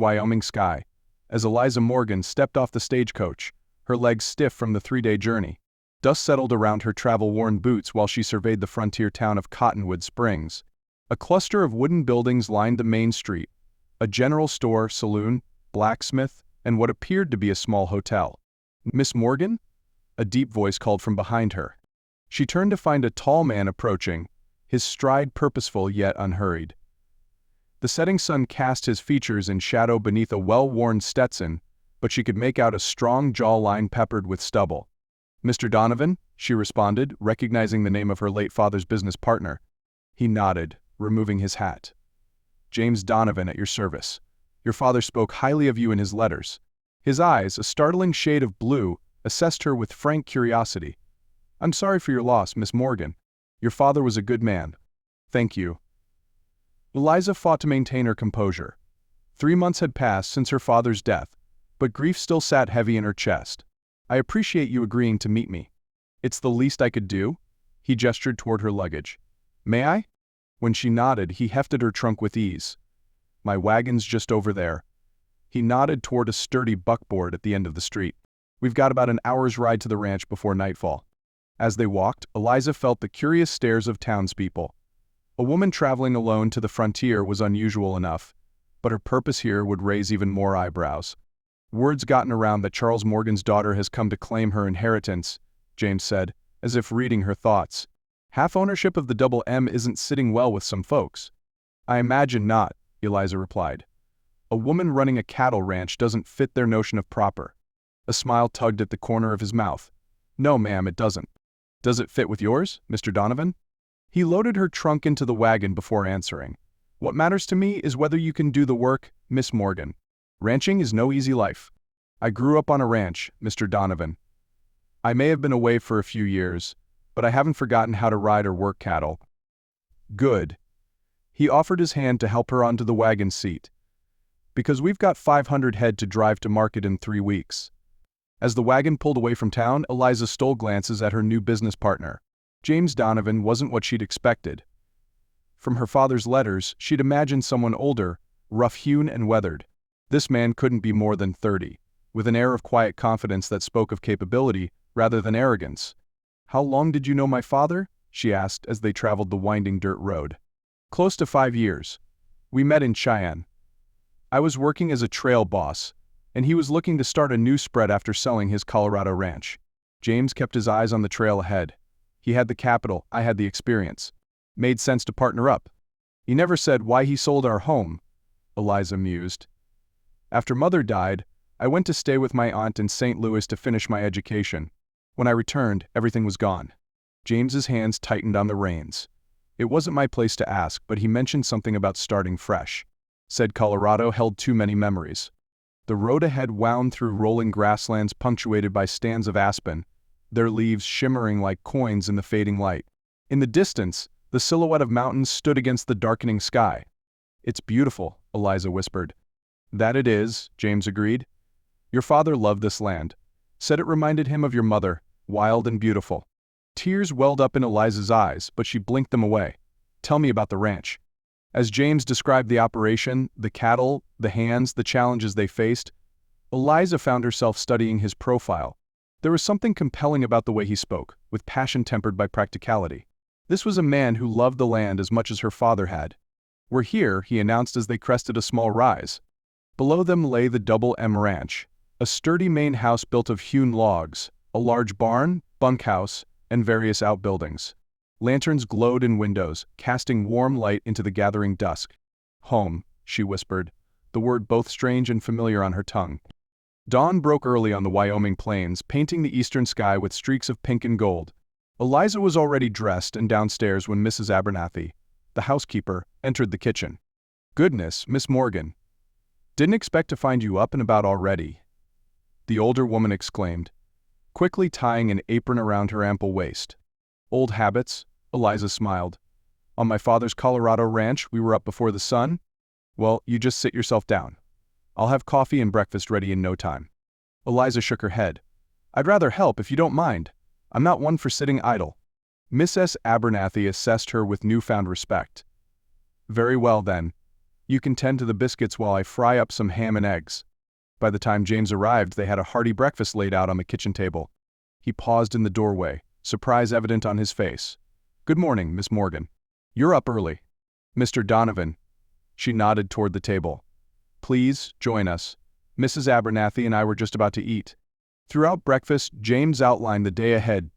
Wyoming sky as Eliza Morgan stepped off the stagecoach, her legs stiff from the 3-day journey. Dust settled around her travel-worn boots while she surveyed the frontier town of Cottonwood Springs. A cluster of wooden buildings lined the main street, a general store, saloon, blacksmith, and what appeared to be a small hotel. "Miss Morgan?" A deep voice called from behind her. She turned to find a tall man approaching, his stride purposeful yet unhurried. The setting sun cast his features in shadow beneath a well-worn Stetson, but she could make out a strong jawline peppered with stubble. "Mr. Donovan?" she responded, recognizing the name of her late father's business partner. He nodded, removing his hat. "James Donovan, at your service. Your father spoke highly of you in his letters." His eyes, a startling shade of blue, assessed her with frank curiosity. "I'm sorry for your loss, Miss Morgan. Your father was a good man." "Thank you." Eliza fought to maintain her composure. 3 months had passed since her father's death, but grief still sat heavy in her chest. "I appreciate you agreeing to meet me." "It's the least I could do." He gestured toward her luggage. "May I?" When she nodded, he hefted her trunk with ease. "My wagon's just over there." He nodded toward a sturdy buckboard at the end of the street. "We've got about an hour's ride to the ranch before nightfall." As they walked, Eliza felt the curious stares of townspeople. A woman traveling alone to the frontier was unusual enough, but her purpose here would raise even more eyebrows. "Word's gotten around that Charles Morgan's daughter has come to claim her inheritance," James said, as if reading her thoughts. "Half ownership of the Double M isn't sitting well with some folks." "I imagine not," Eliza replied. "A woman running a cattle ranch doesn't fit their notion of proper." A smile tugged at the corner of his mouth. "No, ma'am, it doesn't." "Does it fit with yours, Mr. Donovan?" He loaded her trunk into the wagon before answering. "What matters to me is whether you can do the work, Miss Morgan. Ranching is no easy life." "I grew up on a ranch, Mr. Donovan. I may have been away for a few years, but I haven't forgotten how to ride or work cattle." "Good." He offered his hand to help her onto the wagon seat. "Because we've got 500 head to drive to market in 3 weeks." As the wagon pulled away from town, Eliza stole glances at her new business partner. James Donovan wasn't what she'd expected. From her father's letters, she'd imagined someone older, rough-hewn and weathered. This man couldn't be more than 30, with an air of quiet confidence that spoke of capability rather than arrogance. "How long did you know my father?" she asked as they traveled the winding dirt road. "Close to 5 years. We met in Cheyenne. I was working as a trail boss, and he was looking to start a new spread after selling his Colorado ranch." James kept his eyes on the trail ahead. He had the capital, I had the experience. Made sense to partner up. "He never said why he sold our home," Eliza mused. "After Mother died, I went to stay with my aunt in St. Louis to finish my education. When I returned, everything was gone." James's hands tightened on the reins. "It wasn't my place to ask, but he mentioned something about starting fresh. Said Colorado held too many memories." The road ahead wound through rolling grasslands punctuated by stands of aspen, their leaves shimmering like coins in the fading light. In the distance, the silhouette of mountains stood against the darkening sky. "It's beautiful," Eliza whispered. "That it is," James agreed. "Your father loved this land. Said it reminded him of your mother, wild and beautiful." Tears welled up in Eliza's eyes, but she blinked them away. "Tell me about the ranch." As James described the operation, the cattle, the hands, the challenges they faced, Eliza found herself studying his profile. There was something compelling about the way he spoke, with passion tempered by practicality. This was a man who loved the land as much as her father had. "We're here," he announced as they crested a small rise. Below them lay the Double M Ranch, a sturdy main house built of hewn logs, a large barn, bunkhouse, and various outbuildings. Lanterns glowed in windows, casting warm light into the gathering dusk. "Home," she whispered, the word both strange and familiar on her tongue. Dawn broke early on the Wyoming plains, painting the eastern sky with streaks of pink and gold. Eliza was already dressed and downstairs when Mrs. Abernathy, the housekeeper, entered the kitchen. "Goodness, Miss Morgan. Didn't expect to find you up and about already," the older woman exclaimed, quickly tying an apron around her ample waist. "Old habits," Eliza smiled. "On my father's Colorado ranch, we were up before the sun. Well, you just sit yourself down. I'll have coffee and breakfast ready in no time." Eliza shook her head. "I'd rather help if you don't mind. I'm not one for sitting idle." Mrs. Abernathy assessed her with newfound respect. "Very well then. You can tend to the biscuits while I fry up some ham and eggs." By the time James arrived, they had a hearty breakfast laid out on the kitchen table. He paused in the doorway, surprise evident on his face. "Good morning, Miss Morgan. You're up early." "Mr. Donovan." She nodded toward the table. "Please, join us. Mrs. Abernathy and I were just about to eat." Throughout breakfast, James outlined the day ahead,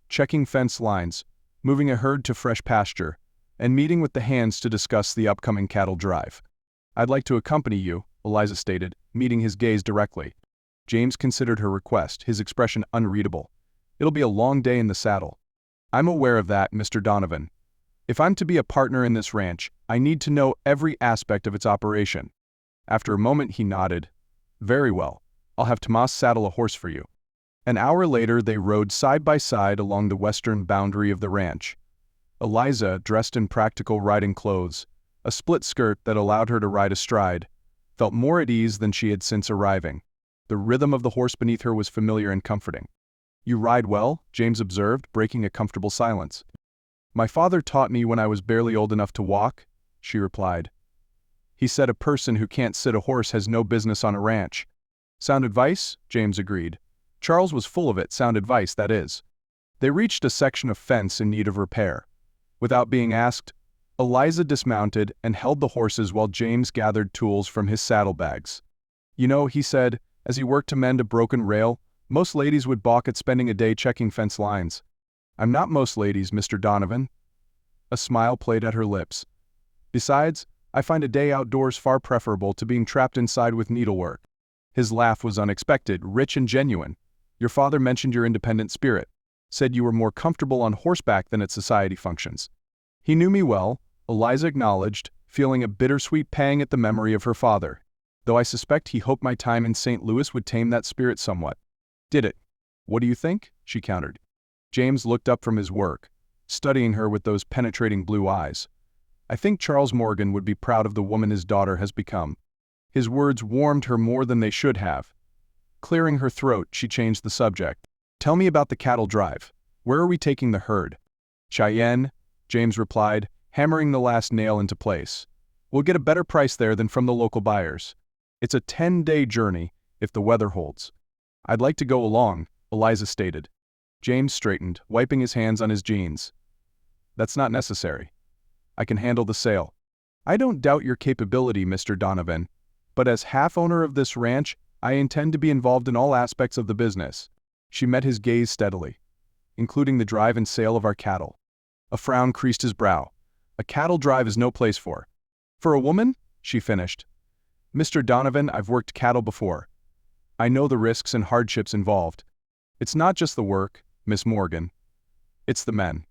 checking fence lines, moving a herd to fresh pasture, and meeting with the hands to discuss the upcoming cattle drive. "I'd like to accompany you," Eliza stated, meeting his gaze directly. James considered her request, his expression unreadable. "It'll be a long day in the saddle." "I'm aware of that, Mr. Donovan. If I'm to be a partner in this ranch, I need to know every aspect of its operation." After a moment he nodded. "Very well. I'll have Tomas saddle a horse for you." An hour later they rode side by side along the western boundary of the ranch. Eliza, dressed in practical riding clothes, a split skirt that allowed her to ride astride, felt more at ease than she had since arriving. The rhythm of the horse beneath her was familiar and comforting. "You ride well," James observed, breaking a comfortable silence. "My father taught me when I was barely old enough to walk," she replied. "He said a person who can't sit a horse has no business on a ranch." "Sound advice?" James agreed. Charles was full of it, sound advice, that is. They reached a section of fence in need of repair. Without being asked, Eliza dismounted and held the horses while James gathered tools from his saddlebags. "You know," he said, as he worked to mend a broken rail, "most ladies would balk at spending a day checking fence lines." "I'm not most ladies, Mr. Donovan." A smile played at her lips. "Besides, I find a day outdoors far preferable to being trapped inside with needlework." His laugh was unexpected, rich and genuine. "Your father mentioned your independent spirit. Said you were more comfortable on horseback than at society functions." "He knew me well," Eliza acknowledged, feeling a bittersweet pang at the memory of her father, though I suspect he hoped my time in St. Louis would tame that spirit somewhat. "Did it?" "What do you think?" she countered. James looked up from his work, studying her with those penetrating blue eyes. "I think Charles Morgan would be proud of the woman his daughter has become." His words warmed her more than they should have. Clearing her throat, she changed the subject. "Tell me about the cattle drive. Where are we taking the herd?" "Cheyenne," James replied, hammering the last nail into place. "We'll get a better price there than from the local buyers. It's a 10-day journey, if the weather holds." "I'd like to go along," Eliza stated. James straightened, wiping his hands on his jeans. "That's not necessary. I can handle the sale." "I don't doubt your capability, Mr. Donovan, but as half-owner of this ranch, I intend to be involved in all aspects of the business." She met his gaze steadily. "Including the drive and sale of our cattle." A frown creased his brow. "A cattle drive is no place for a woman?" she finished. "Mr. Donovan, I've worked cattle before. I know the risks and hardships involved. It's not just the work, Miss Morgan. It's the men.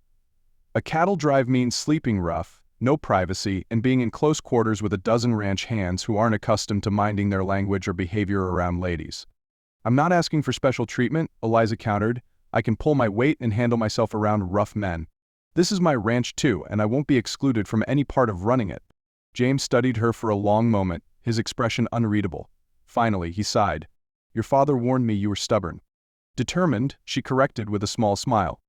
A cattle drive means sleeping rough, no privacy, and being in close quarters with a dozen ranch hands who aren't accustomed to minding their language or behavior around ladies." "I'm not asking for special treatment," Eliza countered. "I can pull my weight and handle myself around rough men. This is my ranch too, and I won't be excluded from any part of running it." James studied her for a long moment, his expression unreadable. Finally, he sighed. "Your father warned me you were stubborn." "Determined," she corrected with a small smile.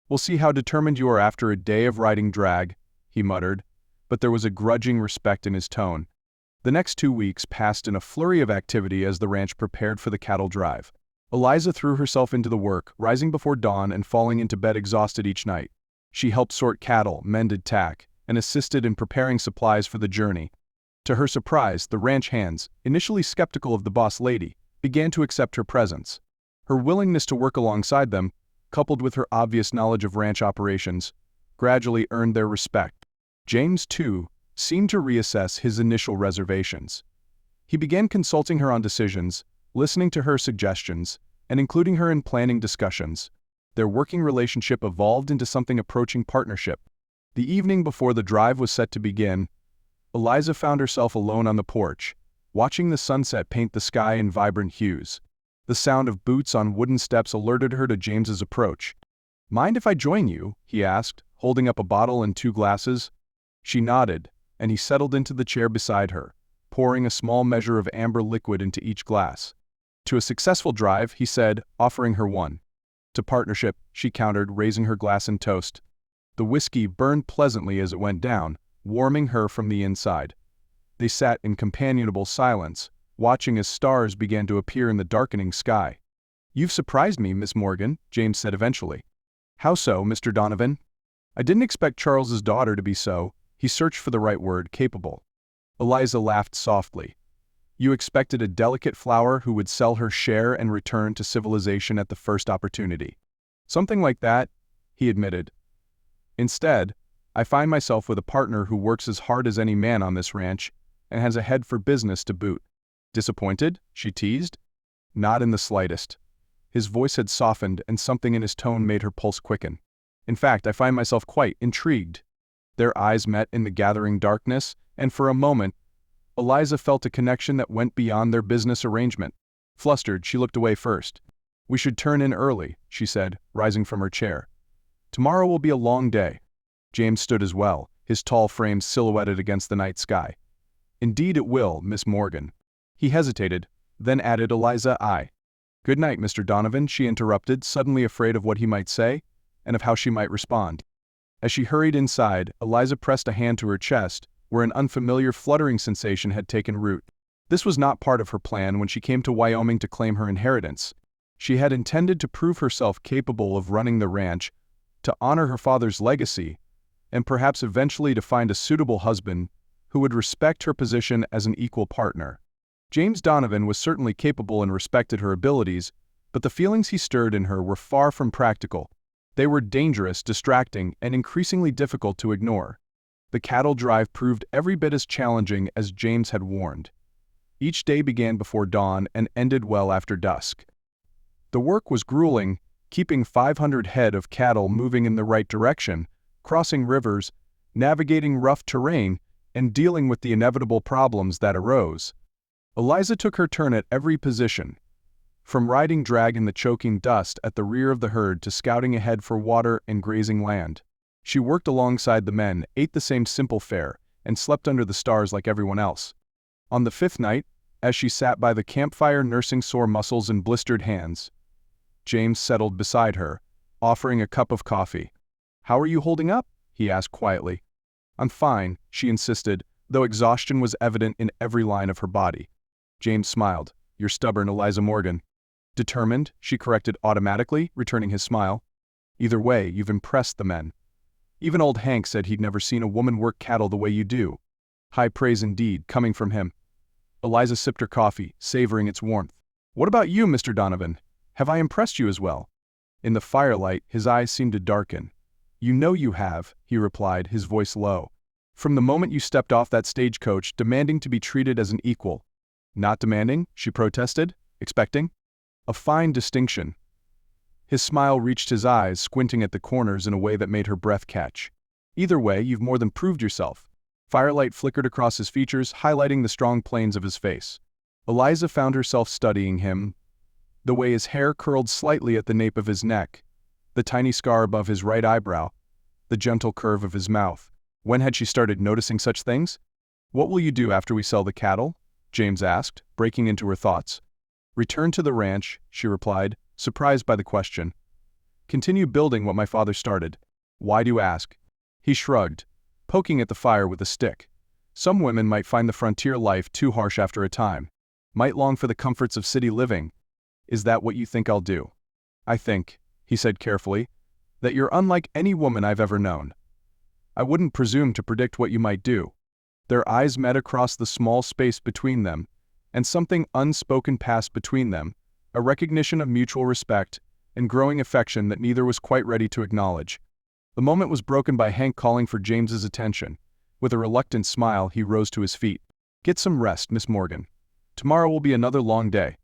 "We'll see how determined you are after a day of riding drag," he muttered, but there was a grudging respect in his tone. The next 2 weeks passed in a flurry of activity as the ranch prepared for the cattle drive. Eliza threw herself into the work, rising before dawn and falling into bed exhausted each night. She helped sort cattle, mended tack, and assisted in preparing supplies for the journey. To her surprise, the ranch hands, initially skeptical of the boss lady, began to accept her presence. Her willingness to work alongside them, coupled with her obvious knowledge of ranch operations, gradually earned their respect. James, too, seemed to reassess his initial reservations. He began consulting her on decisions, listening to her suggestions, and including her in planning discussions. Their working relationship evolved into something approaching partnership. The evening before the drive was set to begin, Eliza found herself alone on the porch, watching the sunset paint the sky in vibrant hues. The sound of boots on wooden steps alerted her to James's approach. "Mind if I join you?" he asked, holding up a bottle and 2 glasses. She nodded, and he settled into the chair beside her, pouring a small measure of amber liquid into each glass. "To a successful drive," he said, offering her one. "To partnership," she countered, raising her glass in toast. The whiskey burned pleasantly as it went down, warming her from the inside. They sat in companionable silence, watching as stars began to appear in the darkening sky. "You've surprised me, Miss Morgan," James said eventually. "How so, Mr. Donovan?" "I didn't expect Charles's daughter to be so," he searched for the right word, capable. Eliza laughed softly. "You expected a delicate flower who would sell her share and return to civilization at the first opportunity." "Something like that," he admitted. "Instead, I find myself with a partner who works as hard as any man on this ranch and has a head for business to boot." "Disappointed?" she teased. "Not in the slightest." His voice had softened and something in his tone made her pulse quicken. "In fact, I find myself quite intrigued." Their eyes met in the gathering darkness, and for a moment, Eliza felt a connection that went beyond their business arrangement. Flustered, she looked away first. "We should turn in early," she said, rising from her chair. "Tomorrow will be a long day." James stood as well, his tall frame silhouetted against the night sky. "Indeed it will, Miss Morgan." He hesitated, then added, "Eliza, "Good night, Mr. Donovan," she interrupted, suddenly afraid of what he might say, and of how she might respond. As she hurried inside, Eliza pressed a hand to her chest, where an unfamiliar fluttering sensation had taken root. This was not part of her plan when she came to Wyoming to claim her inheritance. She had intended to prove herself capable of running the ranch, to honor her father's legacy, and perhaps eventually to find a suitable husband who would respect her position as an equal partner. James Donovan was certainly capable and respected her abilities, but the feelings he stirred in her were far from practical. They were dangerous, distracting, and increasingly difficult to ignore. The cattle drive proved every bit as challenging as James had warned. Each day began before dawn and ended well after dusk. The work was grueling, keeping 500 head of cattle moving in the right direction, crossing rivers, navigating rough terrain, and dealing with the inevitable problems that arose. Eliza took her turn at every position, from riding drag in the choking dust at the rear of the herd to scouting ahead for water and grazing land. She worked alongside the men, ate the same simple fare, and slept under the stars like everyone else. On the fifth night, as she sat by the campfire nursing sore muscles and blistered hands, James settled beside her, offering a cup of coffee. "How are you holding up?" he asked quietly. "I'm fine," she insisted, though exhaustion was evident in every line of her body. James smiled. "You're stubborn, Eliza Morgan." "Determined," she corrected automatically, returning his smile. "Either way, you've impressed the men. Even old Hank said he'd never seen a woman work cattle the way you do." High praise indeed, coming from him. Eliza sipped her coffee, savoring its warmth. "What about you, Mr. Donovan? Have I impressed you as well?" In the firelight, his eyes seemed to darken. "You know you have," he replied, his voice low. "From the moment you stepped off that stagecoach, demanding to be treated as an equal." "Not demanding," she protested. "Expecting." A fine distinction. His smile reached his eyes, squinting at the corners in a way that made her breath catch. "Either way, you've more than proved yourself." Firelight flickered across his features, highlighting the strong planes of his face. Eliza found herself studying him, the way his hair curled slightly at the nape of his neck, the tiny scar above his right eyebrow, the gentle curve of his mouth. When had she started noticing such things? "What will you do after we sell the cattle?" James asked, breaking into her thoughts. "Return to the ranch," she replied, surprised by the question. "Continue building what my father started." "Why do you ask?" He shrugged, poking at the fire with a stick. "Some women might find the frontier life too harsh after a time. Might long for the comforts of city living. Is that what you think I'll do?" "I think," he said carefully, "that you're unlike any woman I've ever known. I wouldn't presume to predict what you might do." Their eyes met across the small space between them, and something unspoken passed between them, a recognition of mutual respect and growing affection that neither was quite ready to acknowledge. The moment was broken by Hank calling for James's attention. With a reluctant smile, he rose to his feet. "Get some rest, Miss Morgan. Tomorrow will be another long day."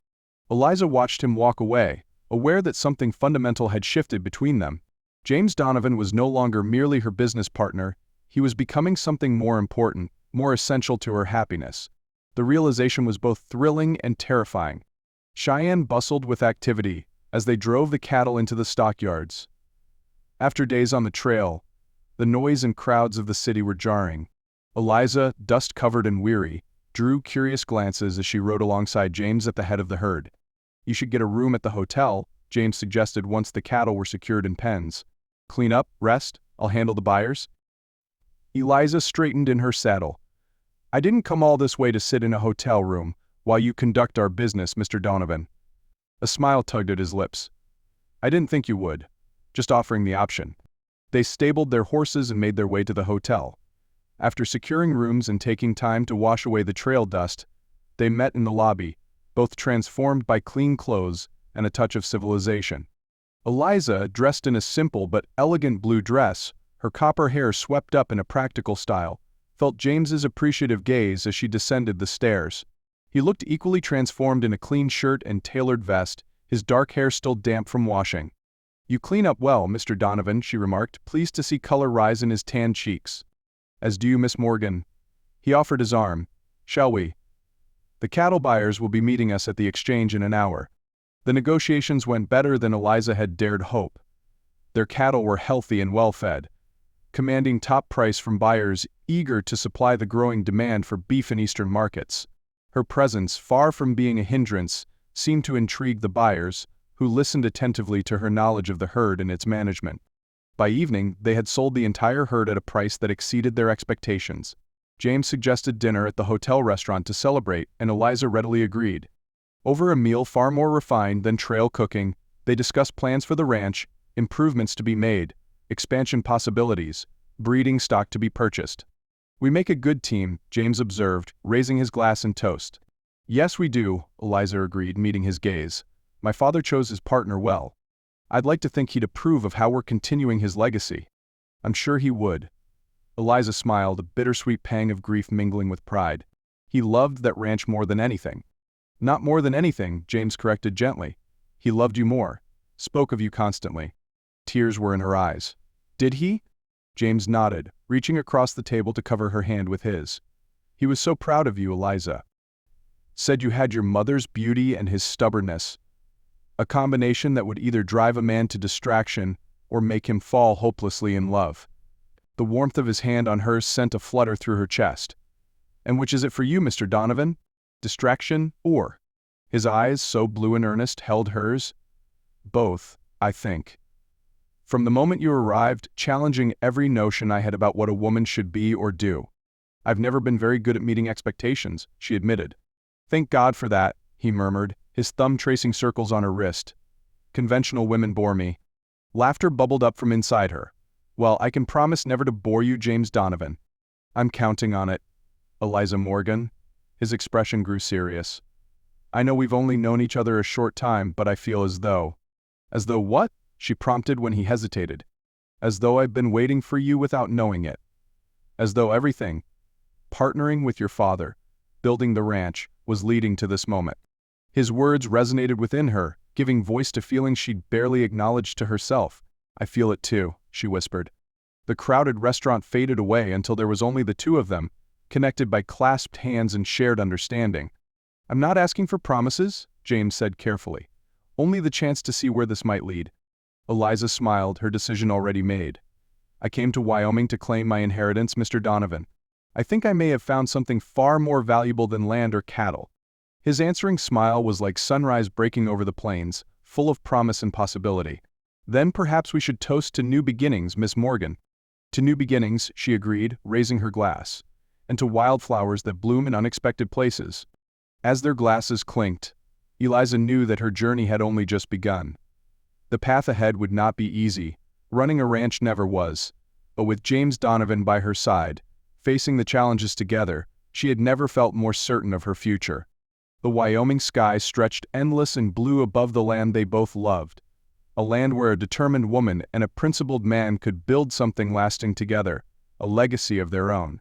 Eliza watched him walk away, aware that something fundamental had shifted between them. James Donovan was no longer merely her business partner, he was becoming something more important, more essential to her happiness. The realization was both thrilling and terrifying. Cheyenne bustled with activity as they drove the cattle into the stockyards. After days on the trail, the noise and crowds of the city were jarring. Eliza, dust-covered and weary, drew curious glances as she rode alongside James at the head of the herd. "You should get a room at the hotel," James suggested once the cattle were secured in pens. "Clean up, rest, I'll handle the buyers." Eliza straightened in her saddle. I didn't come all this way to sit in a hotel room while you conduct our business, Mr. Donovan. A smile tugged at his lips. I didn't think you would. Just offering the option. They stabled their horses and made their way to the hotel. After securing rooms and taking time to wash away the trail dust, they met in the lobby, both transformed by clean clothes and a touch of civilization. Eliza, dressed in a simple but elegant blue dress, her copper hair swept up in a practical style, felt James's appreciative gaze as she descended the stairs. He looked equally transformed in a clean shirt and tailored vest, his dark hair still damp from washing. You clean up well, Mr. Donovan, she remarked, pleased to see color rise in his tanned cheeks. As do you, Miss Morgan. He offered his arm. Shall we? The cattle buyers will be meeting us at the exchange in an hour. The negotiations went better than Eliza had dared hope. Their cattle were healthy and well-fed, commanding top price from buyers eager to supply the growing demand for beef in eastern markets. Her presence, far from being a hindrance, seemed to intrigue the buyers, who listened attentively to her knowledge of the herd and its management. By evening, they had sold the entire herd at a price that exceeded their expectations. James suggested dinner at the hotel restaurant to celebrate, and Eliza readily agreed. Over a meal far more refined than trail cooking, they discussed plans for the ranch, improvements to be made, expansion possibilities, breeding stock to be purchased. We make a good team, James observed, raising his glass in toast. Yes, we do, Eliza agreed, meeting his gaze. My father chose his partner well. I'd like to think he'd approve of how we're continuing his legacy. I'm sure he would. Eliza smiled, a bittersweet pang of grief mingling with pride. He loved that ranch more than anything. Not more than anything, James corrected gently. He loved you more, spoke of you constantly. Tears were in her eyes. Did he? James nodded, reaching across the table to cover her hand with his. He was so proud of you, Eliza. Said you had your mother's beauty and his stubbornness. A combination that would either drive a man to distraction or make him fall hopelessly in love. The warmth of his hand on hers sent a flutter through her chest. And which is it for you, Mr. Donovan? Distraction or? His eyes, so blue and earnest, held hers. Both, I think. From the moment you arrived, challenging every notion I had about what a woman should be or do. I've never been very good at meeting expectations, she admitted. Thank God for that, he murmured, his thumb tracing circles on her wrist. Conventional women bore me. Laughter bubbled up from inside her. Well, I can promise never to bore you, James Donovan. I'm counting on it. Eliza Morgan. His expression grew serious. I know we've only known each other a short time, but I feel as though... As though what? She prompted when he hesitated. As though I've been waiting for you without knowing it. As though everything, partnering with your father, building the ranch, was leading to this moment. His words resonated within her, giving voice to feelings she'd barely acknowledged to herself. I feel it too, she whispered. The crowded restaurant faded away until there was only the two of them, connected by clasped hands and shared understanding. I'm not asking for promises, James said carefully. Only the chance to see where this might lead. Eliza smiled, her decision already made. I came to Wyoming to claim my inheritance, Mr. Donovan. I think I may have found something far more valuable than land or cattle. His answering smile was like sunrise breaking over the plains, full of promise and possibility. Then perhaps we should toast to new beginnings, Miss Morgan. To new beginnings, she agreed, raising her glass. And to wildflowers that bloom in unexpected places. As their glasses clinked, Eliza knew that her journey had only just begun. The path ahead would not be easy. Running a ranch never was. But with James Donovan by her side, facing the challenges together, she had never felt more certain of her future. The Wyoming sky stretched endless and blue above the land they both loved. A land where a determined woman and a principled man could build something lasting together, a legacy of their own.